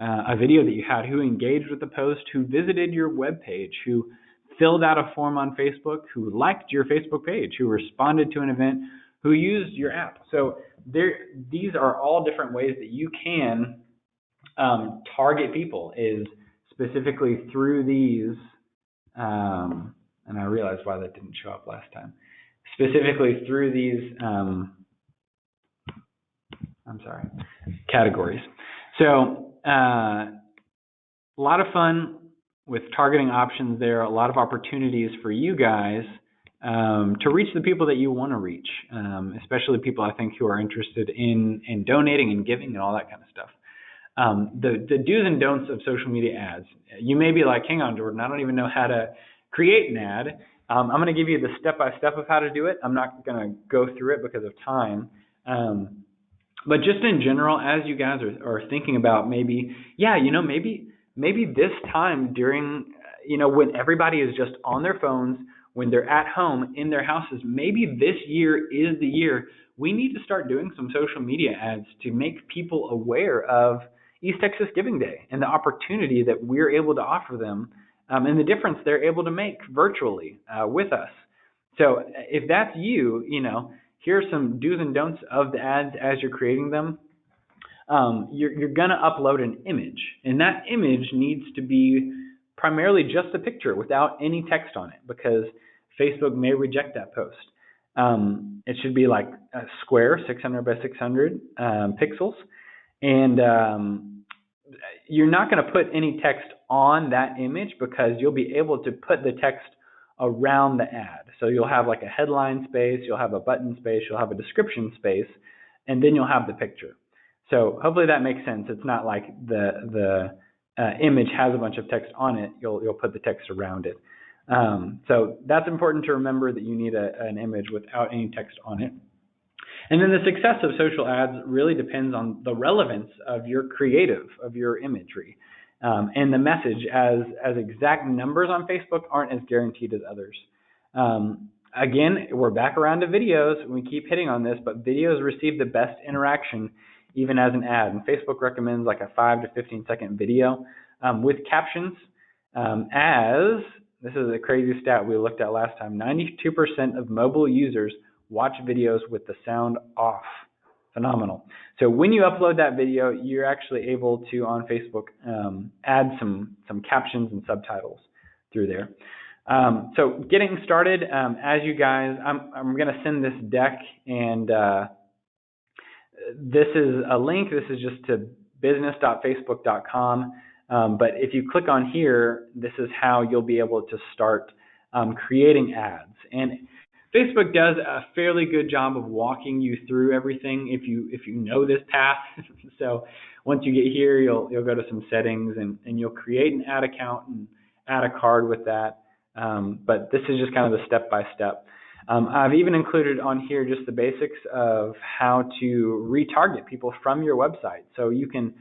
a video that you had, who engaged with the post, who visited your webpage, who filled out a form on Facebook, who liked your Facebook page, who responded to an event, who used your app. So these are all different ways that you can target people, is specifically through these, and I realized why that didn't show up last time, specifically through these, categories. So a lot of fun with targeting options there, a lot of opportunities for you guys to reach the people that you want to reach, especially people, I think, who are interested in donating and giving and all that kind of stuff. The do's and don'ts of social media ads. You may be like, hang on, Jordan, I don't even know how to create an ad. I'm going to give you the step-by-step of how to do it. I'm not going to go through it because of time. But just in general, as you guys are thinking about maybe this time during, when everybody is just on their phones, when they're at home in their houses, maybe this year is the year we need to start doing some social media ads to make people aware of East Texas Giving Day and the opportunity that we're able to offer them, and the difference they're able to make virtually with us. So if that's you, here are some do's and don'ts of the ads as you're creating them. You're going to upload an image, and that image needs to be primarily just a picture without any text on it, because Facebook may reject that post. It should be like a square, 600 by 600 pixels, and you're not going to put any text on that image, because you'll be able to put the text around the ad. So you'll have like a headline space, you'll have a button space, you'll have a description space, and then you'll have the picture. So hopefully that makes sense. It's not like the image has a bunch of text on it. You'll put the text around it. So that's important to remember, that you need an image without any text on it. And then the success of social ads really depends on the relevance of your creative, of your imagery. And the message, as exact numbers on Facebook aren't as guaranteed as others. Again, we're back around to videos. We keep hitting on this, but videos receive the best interaction even as an ad. And Facebook recommends like a 5 to 15 second video with captions. As this is a crazy stat we looked at last time, 92% of mobile users watch videos with the sound off. Phenomenal. So when you upload that video, you're actually able to, on Facebook, add some captions and subtitles through there. So getting started, as you guys, I'm going to send this deck, and this is a link. This is just to business.facebook.com. But if you click on here, this is how you'll be able to start creating ads. And Facebook does a fairly good job of walking you through everything if you know this path. So once you get here, you'll go to some settings, and you'll create an ad account and add a card with that. But this is just kind of the step-by-step. I've even included on here just the basics of how to retarget people from your website. So you can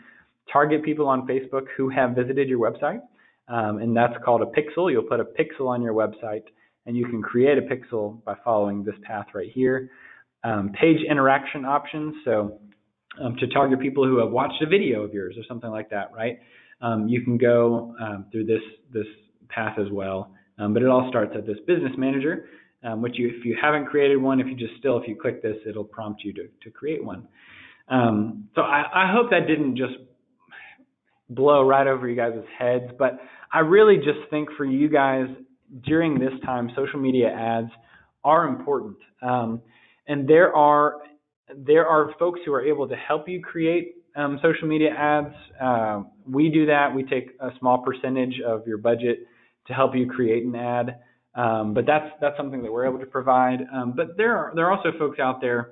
target people on Facebook who have visited your website, and that's called a pixel. You'll put a pixel on your website, and you can create a pixel by following this path right here. Page interaction options, so to target people who have watched a video of yours or something like that, right? You can go through this path as well, but it all starts at this business manager, which if you haven't created one, if you click this, it'll prompt you to create one. So I hope that didn't just blow right over you guys' heads, but I really just think for you guys during this time, social media ads are important. And there are folks who are able to help you create social media ads. We do that. We take a small percentage of your budget to help you create an ad. But that's something that we're able to provide. But there are also folks out there.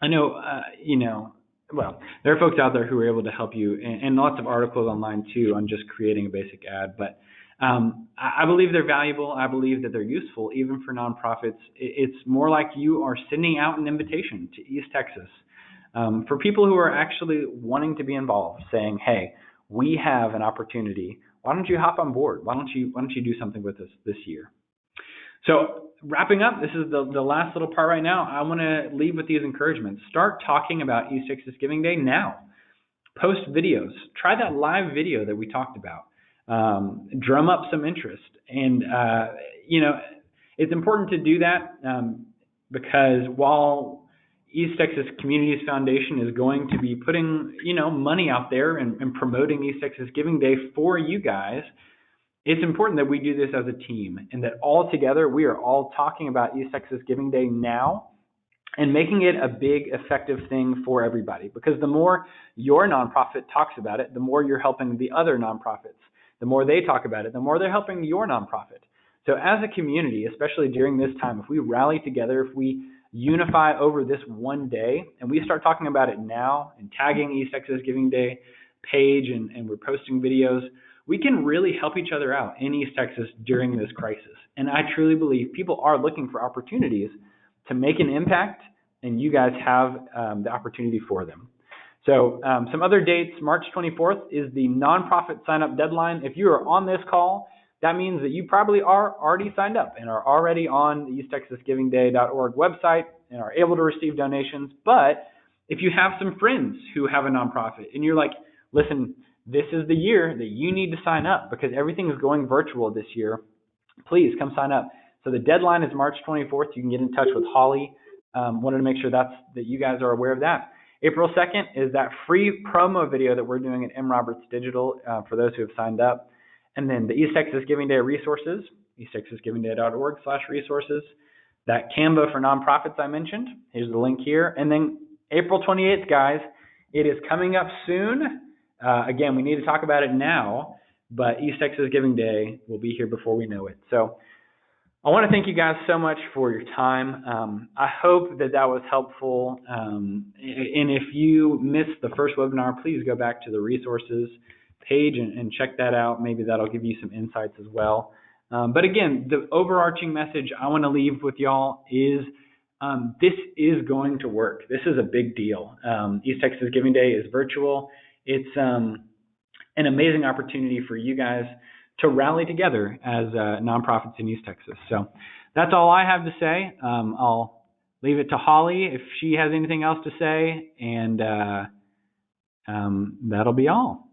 I know, well, there are folks out there who are able to help you, and lots of articles online too on just creating a basic ad. But I believe they're valuable. I believe that they're useful, even for nonprofits. It's more like you are sending out an invitation to East Texas for people who are actually wanting to be involved, saying, "Hey, we have an opportunity. Why don't you hop on board? Why don't you do something with us this year?" So wrapping up, this is the last little part right now. I want to leave with these encouragements. Start talking about East Texas Giving Day now. Post videos. Try that live video that we talked about. Drum up some interest. And, it's important to do that because while East Texas Communities Foundation is going to be putting, money out there and promoting East Texas Giving Day for you guys, it's important that we do this as a team and that all together we are all talking about East Texas Giving Day now and making it a big, effective thing for everybody. Because the more your nonprofit talks about it, the more you're helping the other nonprofits. The more they talk about it, the more they're helping your nonprofit. So as a community, especially during this time, if we rally together, if we unify over this one day and we start talking about it now and tagging East Texas Giving Day page and we're posting videos, we can really help each other out in East Texas during this crisis. And I truly believe people are looking for opportunities to make an impact, and you guys have the opportunity for them. So some other dates, March 24th is the nonprofit sign-up deadline. If you are on this call, that means that you probably are already signed up and are already on the easttexasgivingday.org website and are able to receive donations. But if you have some friends who have a nonprofit and you're like, listen, this is the year that you need to sign up because everything is going virtual this year, please come sign up. So the deadline is March 24th. You can get in touch with Holly. Wanted to make sure that you guys are aware of that. April 2nd is that free promo video that we're doing at M. Roberts Digital for those who have signed up. And then the East Texas Giving Day resources, easttexasgivingday.org/resources. That Canva for nonprofits I mentioned. Here's the link here. And then April 28th, guys, it is coming up soon. Again, we need to talk about it now, but East Texas Giving Day will be here before we know it. So I want to thank you guys so much for your time. I hope that was helpful. And if you missed the first webinar, please go back to the resources page and check that out. Maybe that'll give you some insights as well. But again, the overarching message I want to leave with y'all is this is going to work. This is a big deal. East Texas Giving Day is virtual. It's an amazing opportunity for you guys to rally together as nonprofits in East Texas. So that's all I have to say. I'll leave it to Holly if she has anything else to say, and that'll be all.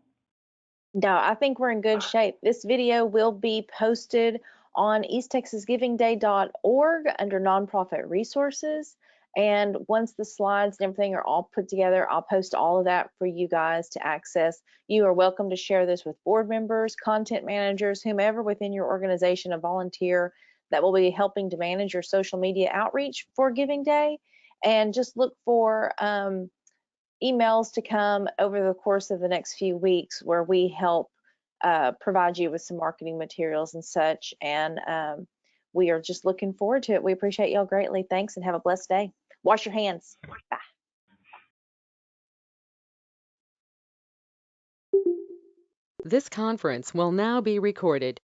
No, I think we're in good shape. This video will be posted on easttexasgivingday.org under nonprofit resources. And once the slides and everything are all put together, I'll post all of that for you guys to access. You are welcome to share this with board members, content managers, whomever within your organization, a volunteer that will be helping to manage your social media outreach for Giving Day. And just look for emails to come over the course of the next few weeks where we help provide you with some marketing materials and such. And we are just looking forward to it. We appreciate y'all greatly. Thanks and have a blessed day. Wash your hands. Bye. This conference will now be recorded.